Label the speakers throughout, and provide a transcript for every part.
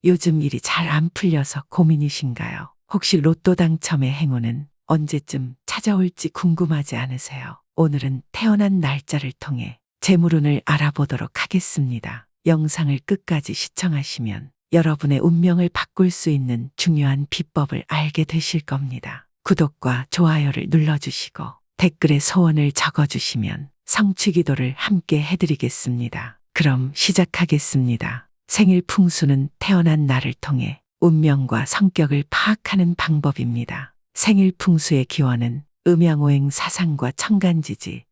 Speaker 1: 요즘 일이 잘 안 풀려서 고민이신가요? 혹시 로또 당첨의 행운은 언제쯤 찾아올지 궁금하지 않으세요? 오늘은 태어난 날짜를 통해 재물운을 알아보도록 하겠습니다. 영상을 끝까지 시청하시면 여러분의 운명을 바꿀 수 있는 중요한 비법을 알게 되실 겁니다. 구독과 좋아요를 눌러주시고 댓글에 소원을 적어주시면 성취기도를 함께 해드리겠습니다. 그럼 시작하겠습니다. 생일 풍수는 태어난 날을 통해 운명과 성격을 파악하는 방법입니다. 생일 풍수의 기원은 음양오행 사상과 천간지지,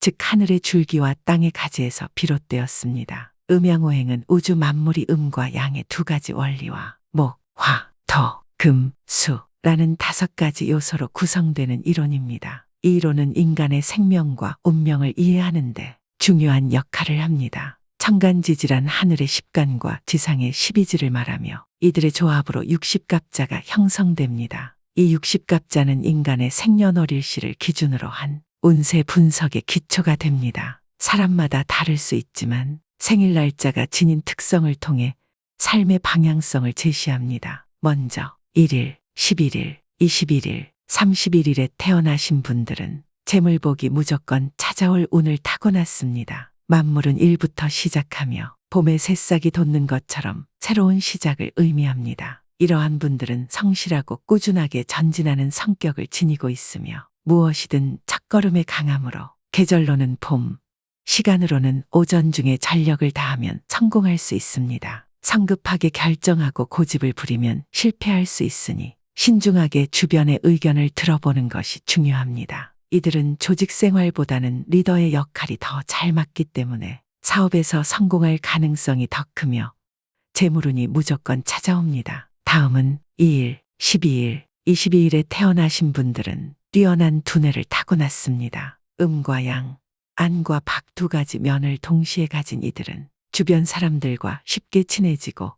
Speaker 1: 즉 하늘의 줄기와 땅의 가지에서 비롯되었습니다. 음양오행은 우주 만물이 음과 양의 두 가지 원리와 목, 화, 토, 금, 수라는 5가지 요소로 구성되는 이론입니다. 이 이론은 인간의 생명과 운명을 이해하는 데 중요한 역할을 합니다. 천간지지란 하늘의 10간과 지상의 12지를 말하며 이들의 조합으로 60갑자가 형성됩니다. 이 60갑자는 인간의 생년월일시를 기준으로 한 운세 분석의 기초가 됩니다. 사람마다 다를 수 있지만 생일 날짜가 지닌 특성을 통해 삶의 방향성을 제시합니다. 먼저 1일, 11일, 21일, 31일에 태어나신 분들은 재물복이 무조건 찾아올 운을 타고났습니다. 만물은 1부터 시작하며 봄에 새싹이 돋는 것처럼 새로운 시작을 의미합니다. 이러한 분들은 성실하고 꾸준하게 전진하는 성격을 지니고 있으며 무엇이든 첫걸음에 강함으로 계절로는 봄, 시간으로는 오전 중에 전력을 다하면 성공할 수 있습니다. 성급하게 결정하고 고집을 부리면 실패할 수 있으니 신중하게 주변의 의견을 들어보는 것이 중요합니다. 이들은 조직 생활보다는 리더의 역할이 더 잘 맞기 때문에 사업에서 성공할 가능성이 더 크며 재물운이 무조건 찾아옵니다. 다음은 2일, 12일, 22일에 태어나신 분들은 뛰어난 두뇌를 타고났습니다. 음과 양, 안과 박 2가지 면을 동시에 가진 이들은 주변 사람들과 쉽게 친해지고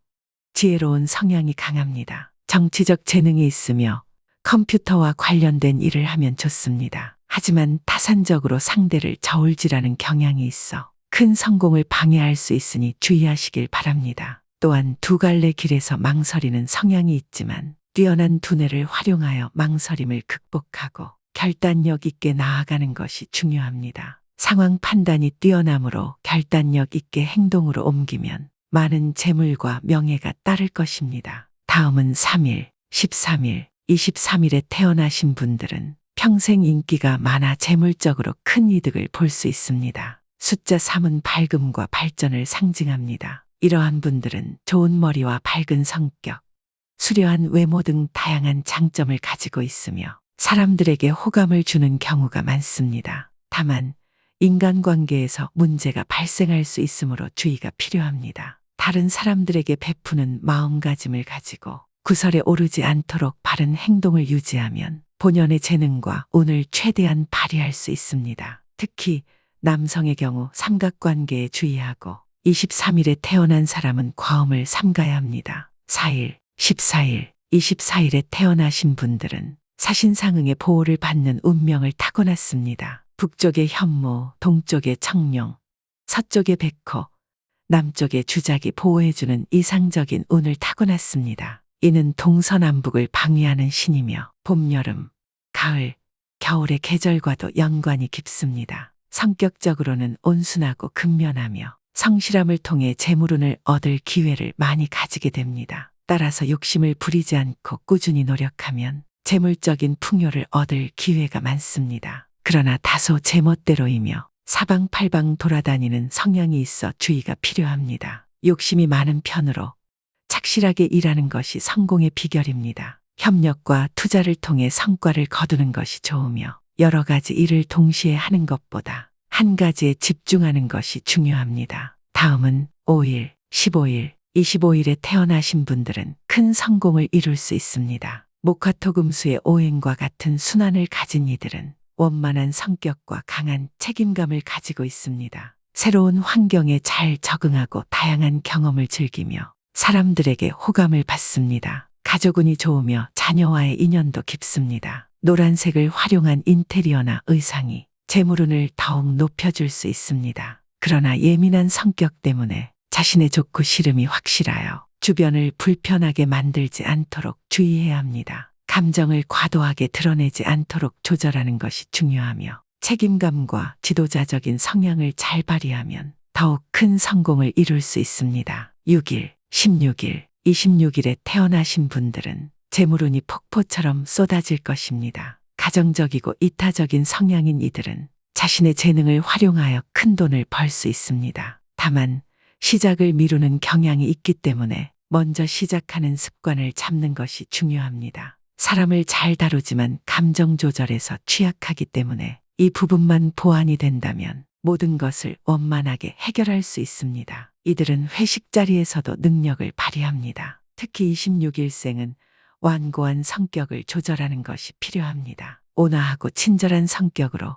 Speaker 1: 지혜로운 성향이 강합니다. 정치적 재능이 있으며 컴퓨터와 관련된 일을 하면 좋습니다. 하지만 타산적으로 상대를 저울질하는 경향이 있어 큰 성공을 방해할 수 있으니 주의하시길 바랍니다. 또한 2갈래 길에서 망설이는 성향이 있지만 뛰어난 두뇌를 활용하여 망설임을 극복하고 결단력 있게 나아가는 것이 중요합니다. 상황 판단이 뛰어나므로 결단력 있게 행동으로 옮기면 많은 재물과 명예가 따를 것입니다. 다음은 3일, 13일, 23일에 태어나신 분들은 평생 인기가 많아 재물적으로 큰 이득을 볼 수 있습니다. 숫자 3은 밝음과 발전을 상징합니다. 이러한 분들은 좋은 머리와 밝은 성격, 수려한 외모 등 다양한 장점을 가지고 있으며 사람들에게 호감을 주는 경우가 많습니다. 다만 인간관계에서 문제가 발생할 수 있으므로 주의가 필요합니다. 다른 사람들에게 베푸는 마음가짐을 가지고 구설에 오르지 않도록 바른 행동을 유지하면 본연의 재능과 운을 최대한 발휘할 수 있습니다. 특히 남성의 경우 삼각관계에 주의하고 23일에 태어난 사람은 과음을 삼가야 합니다. 4일, 14일, 24일에 태어나신 분들은 사신상응의 보호를 받는 운명을 타고났습니다. 북쪽의 현무, 동쪽의 청룡, 서쪽의 백호, 남쪽의 주작이 보호해주는 이상적인 운을 타고났습니다. 이는 동서남북을 방위하는 신이며 봄, 여름, 가을, 겨울의 계절과도 연관이 깊습니다. 성격적으로는 온순하고 근면하며 성실함을 통해 재물운을 얻을 기회를 많이 가지게 됩니다. 따라서 욕심을 부리지 않고 꾸준히 노력하면 재물적인 풍요를 얻을 기회가 많습니다. 그러나 다소 제멋대로이며 사방팔방 돌아다니는 성향이 있어 주의가 필요합니다. 욕심이 많은 편으로 착실하게 일하는 것이 성공의 비결입니다. 협력과 투자를 통해 성과를 거두는 것이 좋으며 여러 가지 일을 동시에 하는 것보다 한 가지에 집중하는 것이 중요합니다. 다음은 5일, 15일, 25일에 태어나신 분들은 큰 성공을 이룰 수 있습니다. 목화토금수의 오행과 같은 순환을 가진 이들은 원만한 성격과 강한 책임감을 가지고 있습니다. 새로운 환경에 잘 적응하고 다양한 경험을 즐기며 사람들에게 호감을 받습니다. 가족운이 좋으며 자녀와의 인연도 깊습니다. 노란색을 활용한 인테리어나 의상이 재물운을 더욱 높여줄 수 있습니다. 그러나 예민한 성격 때문에 자신의 좋고 싫음이 확실하여 주변을 불편하게 만들지 않도록 주의해야 합니다. 감정을 과도하게 드러내지 않도록 조절하는 것이 중요하며 책임감과 지도자적인 성향을 잘 발휘하면 더욱 큰 성공을 이룰 수 있습니다. 6일, 16일, 26일에 태어나신 분들은 재물운이 폭포처럼 쏟아질 것입니다. 가정적이고 이타적인 성향인 이들은 자신의 재능을 활용하여 큰 돈을 벌 수 있습니다. 다만 시작을 미루는 경향이 있기 때문에 먼저 시작하는 습관을 잡는 것이 중요합니다. 사람을 잘 다루지만 감정 조절에서 취약하기 때문에 이 부분만 보완이 된다면 모든 것을 원만하게 해결할 수 있습니다. 이들은 회식 자리에서도 능력을 발휘합니다. 특히 26일생은 완고한 성격을 조절하는 것이 필요합니다. 온화하고 친절한 성격으로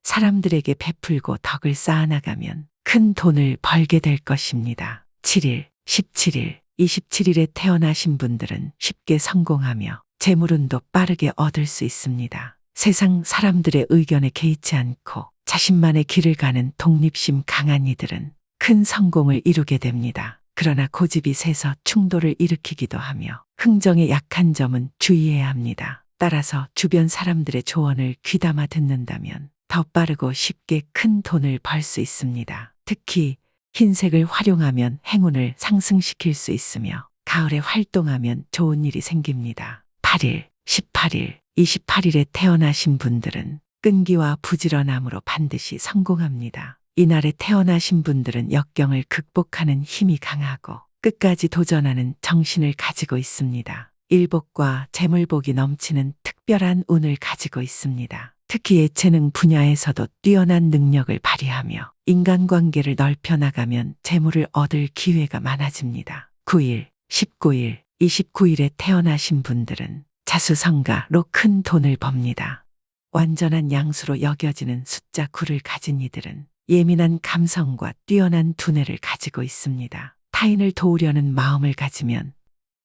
Speaker 1: 사람들에게 베풀고 덕을 쌓아나가면 큰 돈을 벌게 될 것입니다. 7일, 17일, 27일에 태어나신 분들은 쉽게 성공하며 재물운도 빠르게 얻을 수 있습니다. 세상 사람들의 의견에 개의치 않고 자신만의 길을 가는 독립심 강한 이들은 큰 성공을 이루게 됩니다. 그러나 고집이 세서 충돌을 일으키기도 하며 흥정에 약한 점은 주의해야 합니다. 따라서 주변 사람들의 조언을 귀담아 듣는다면 더 빠르고 쉽게 큰 돈을 벌 수 있습니다. 특히 흰색을 활용하면 행운을 상승시킬 수 있으며 가을에 활동하면 좋은 일이 생깁니다. 8일, 18일, 28일에 태어나신 분들은 끈기와 부지런함으로 반드시 성공합니다. 이날에 태어나신 분들은 역경을 극복하는 힘이 강하고 끝까지 도전하는 정신을 가지고 있습니다. 일복과 재물복이 넘치는 특별한 운을 가지고 있습니다. 특히 예체능 분야에서도 뛰어난 능력을 발휘하며 인간관계를 넓혀 나가면 재물을 얻을 기회가 많아집니다. 9일, 19일, 29일에 태어나신 분들은 자수성가로 큰 돈을 법니다. 완전한 양수로 여겨지는 숫자 9를 가진 이들은 예민한 감성과 뛰어난 두뇌를 가지고 있습니다. 타인을 도우려는 마음을 가지면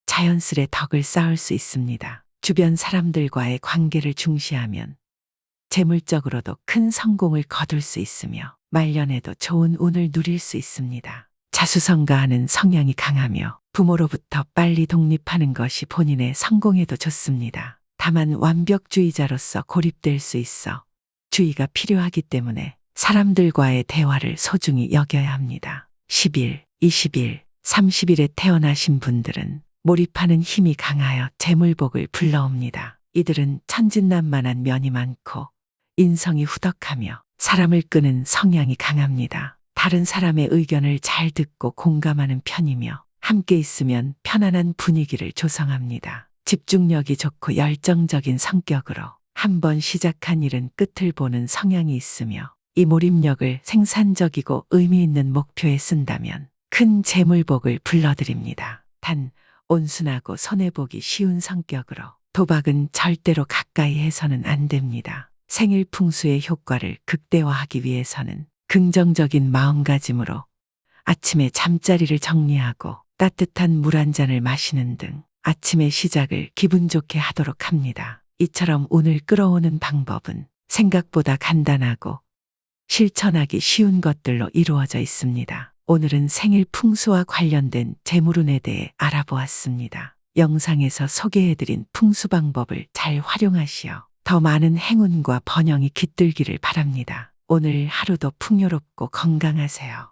Speaker 1: 자연스레 덕을 쌓을 수 있습니다. 주변 사람들과의 관계를 중시하면 재물적으로도 큰 성공을 거둘 수 있으며 말년에도 좋은 운을 누릴 수 있습니다. 자수성가하는 성향이 강하며 부모로부터 빨리 독립하는 것이 본인의 성공에도 좋습니다. 다만 완벽주의자로서 고립될 수 있어 주의가 필요하기 때문에 사람들과의 대화를 소중히 여겨야 합니다. 10일, 20일, 30일에 태어나신 분들은 몰입하는 힘이 강하여 재물복을 불러옵니다. 이들은 천진난만한 면이 많고 인성이 후덕하며 사람을 끄는 성향이 강합니다. 다른 사람의 의견을 잘 듣고 공감하는 편이며 함께 있으면 편안한 분위기를 조성합니다. 집중력이 좋고 열정적인 성격으로 한번 시작한 일은 끝을 보는 성향이 있으며 이 몰입력을 생산적이고 의미 있는 목표에 쓴다면 큰 재물복을 불러드립니다. 단 온순하고 손해보기 쉬운 성격으로 도박은 절대로 가까이 해서는 안 됩니다. 생일 풍수의 효과를 극대화하기 위해서는 긍정적인 마음가짐으로 아침에 잠자리를 정리하고 따뜻한 물 한 잔을 마시는 등 아침의 시작을 기분 좋게 하도록 합니다. 이처럼 운을 끌어오는 방법은 생각보다 간단하고 실천하기 쉬운 것들로 이루어져 있습니다. 오늘은 생일 풍수와 관련된 재물운에 대해 알아보았습니다. 영상에서 소개해드린 풍수 방법을 잘 활용하시어 더 많은 행운과 번영이 깃들기를 바랍니다. 오늘 하루도 풍요롭고 건강하세요.